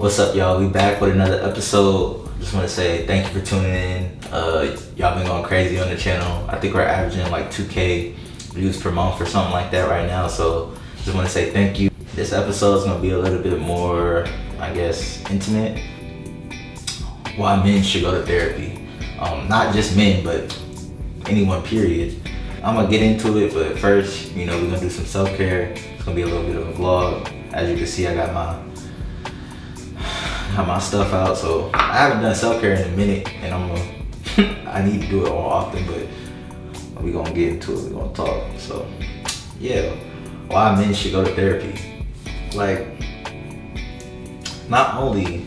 What's up, y'all? We back with another episode. Just want to say thank you for tuning in. Y'all been going crazy on the channel. I think we're averaging like 2K views per month or something like that right now. So just want to say thank you. This episode is going to be a little bit more, I guess, intimate. Why men should go to therapy. Not just men, but anyone, period. I'm going to get into it, but first, we're going to do some self-care. It's going to be a little bit of a vlog. As you can see, I got my stuff out, so I haven't done self-care in a minute, and I need to do it more often, but we're gonna get into it, we're gonna talk. So yeah, why men should go to therapy. Like, not only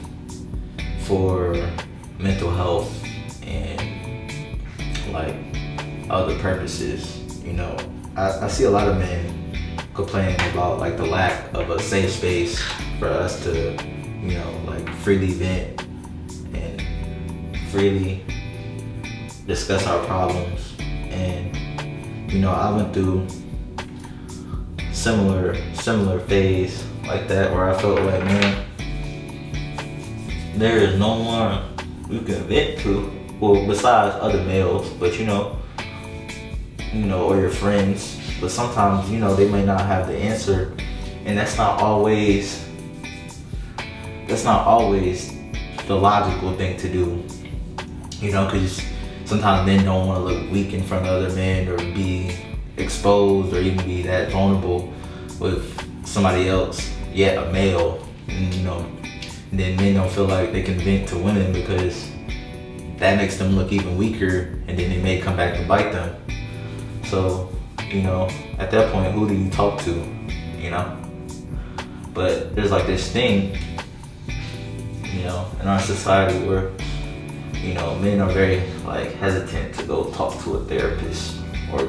for mental health and like other purposes, I see a lot of men complaining about like the lack of a safe space for us to like freely vent and freely discuss our problems. And I went through similar phase like that, where I felt like, man, there is no one you can vent to, well, besides other males, but or your friends. But sometimes they may not have the answer, and that's not always the logical thing to do, because sometimes men don't want to look weak in front of other men, or be exposed, or even be that vulnerable with somebody else, yet a male. And then men don't feel like they can vent to women, because that makes them look even weaker, and then they may come back and bite them. So, at that point, who do you talk to, But there's like this thing, in our society where, men are very like hesitant to go talk to a therapist, or,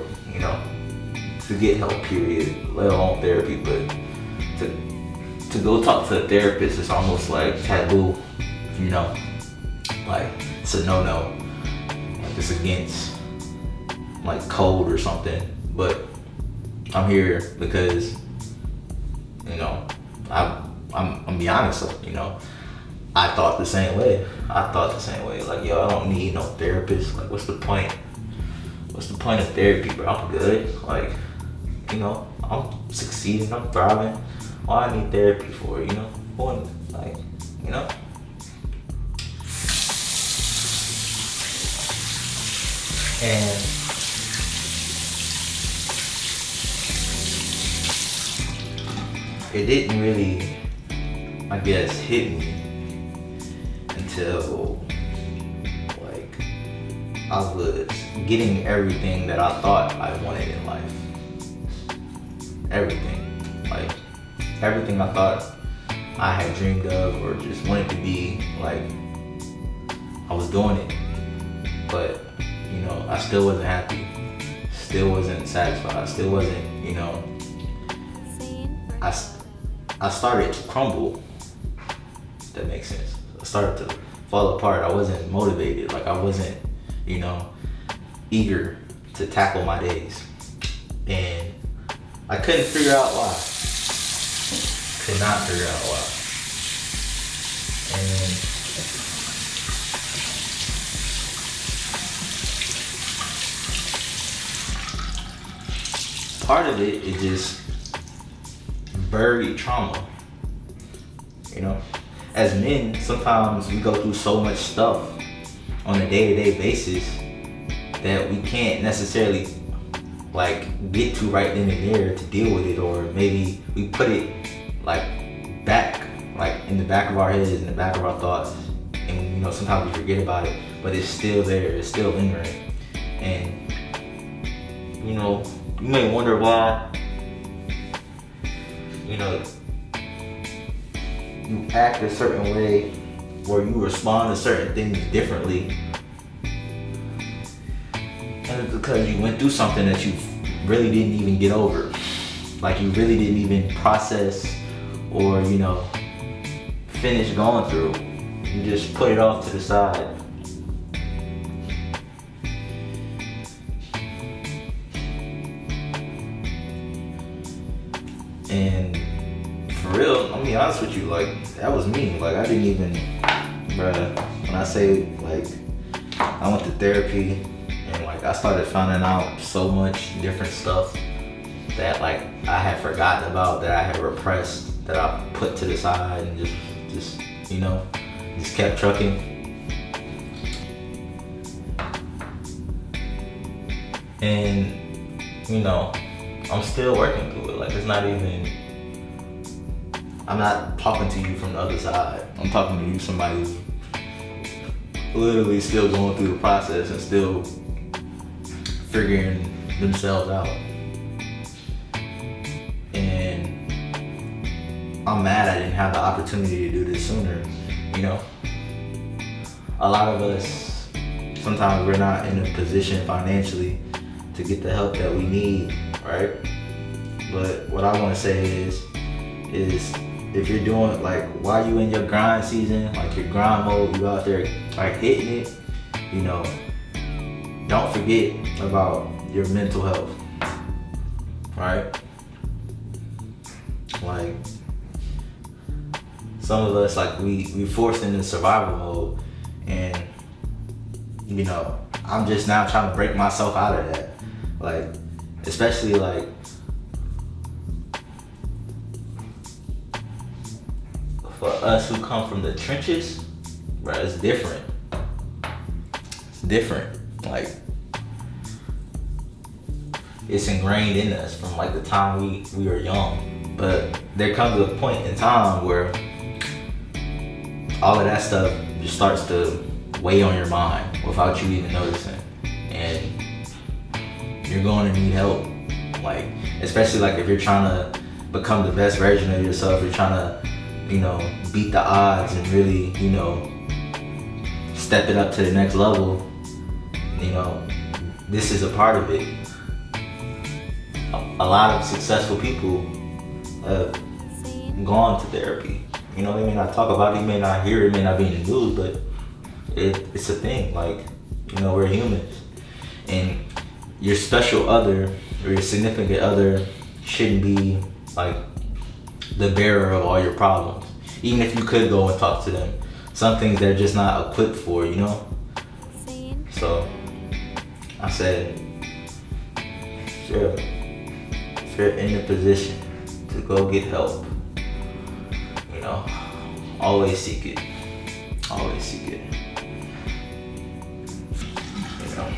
to get help, period, let alone therapy. But to go talk to a therapist is almost like taboo, like it's a no-no, like it's against like code or something. But I'm here because, I'm be honest, I thought the same way. Like, yo, I don't need no therapist. Like, what's the point? What's the point of therapy, bro? I'm good. Like, I'm succeeding, I'm thriving. Why I need therapy for, And it didn't really, I guess, hit me until like I was getting everything that I thought I wanted in life. Everything I thought I had dreamed of or just wanted to be, like, I was doing it. But I still wasn't happy, still wasn't satisfied, still wasn't, I started to crumble, if that makes sense. I started to fall apart. I wasn't motivated. Like, I wasn't, eager to tackle my days. And I couldn't figure out why. Could not figure out why. And part of it is just buried trauma. As men, sometimes we go through so much stuff on a day-to-day basis that we can't necessarily like get to right then and there to deal with it, or maybe we put it like back, like in the back of our heads, in the back of our thoughts, and sometimes we forget about it, but it's still there, it's still lingering. And you may wonder why you act a certain way, or you respond to certain things differently. And it's because you went through something that you really didn't even get over. Like, you really didn't even process or, finish going through. You just put it off to the side. And for real, I'm be honest with you, like, that was me. Like, I didn't even, bruh, when I say, like, I went to therapy and, like, I started finding out so much different stuff that, like, I had forgotten about, that I had repressed, that I put to the side and just you know, just kept trucking. And, you know, I'm still working through it. Like, it's not even, I'm not talking to you from the other side. I'm talking to you, somebody who's literally still going through the process and still figuring themselves out. And I'm mad I didn't have the opportunity to do this sooner, you know? A lot of us, sometimes we're not in a position financially to get the help that we need, right? But what I want to say is if you're doing, like, while you in your grind season, like your grind mode, you out there like hitting it, you know, don't forget about your mental health, right? Like, some of us, like, we forced into survival mode, and, you know, I'm just now trying to break myself out of that. Like, especially, like, for us who come from the trenches, bro, it's different. It's different. Like, it's ingrained in us from, like, the time we were young. But there comes a point in time where all of that stuff just starts to weigh on your mind without you even noticing. And you're going to need help. Like, especially, like, if you're trying to become the best version of yourself, you're trying to, you know, beat the odds and really, you know, step it up to the next level, you know, this is a part of it. A lot of successful people have gone to therapy. You know, they may not talk about it, you may not hear it, may not be in the news, but it's a thing. Like, you know, we're humans. And your special other or your significant other shouldn't be, like, the bearer of all your problems. Even if you could go and talk to them, some things they're just not equipped for, you know? So, I said, if you're in a position to go get help, you know, always seek it. Always seek it. You know,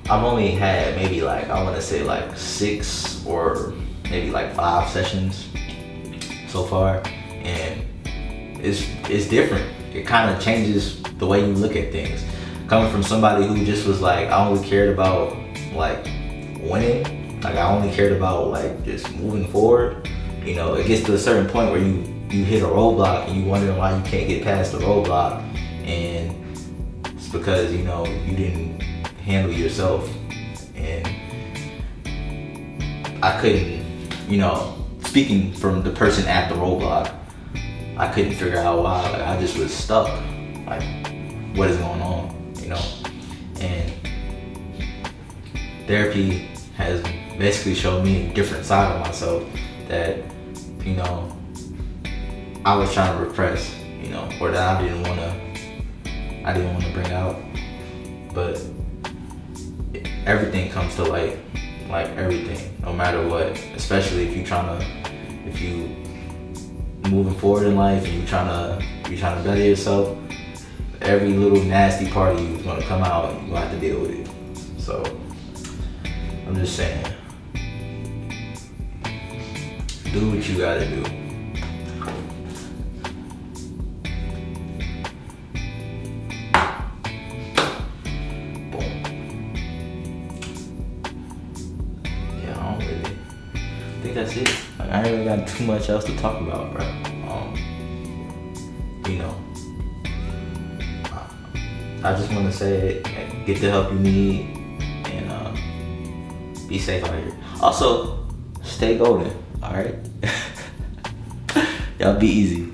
I've only had maybe, like, I want to say, like, 6 or maybe, like, 5 sessions so far, and it's different. It kind of changes the way you look at things. Coming from somebody who just was like, I only cared about, like, winning, like, I only cared about, like, just moving forward. You know, it gets to a certain point where you hit a roadblock and you wondering why you can't get past the roadblock, and it's because, you know, you didn't handle yourself. And I couldn't, you know, speaking from the person at the roadblock, I couldn't figure out why. Like, I just was stuck. Like, what is going on, you know? And therapy has basically showed me a different side of myself that, you know, I was trying to repress, you know, or that I didn't want to bring out. But everything comes to light, like, everything, no matter what. Especially if you moving forward in life and you're trying to better yourself. Every little nasty part of you is gonna come out and you're gonna have to deal with it. So I'm just saying, do what you gotta do. I think that's it. Like, I ain't really got too much else to talk about, bro. You know, I just want to say, get the help you need, and be safe out here. Also, stay golden. All right, y'all be easy.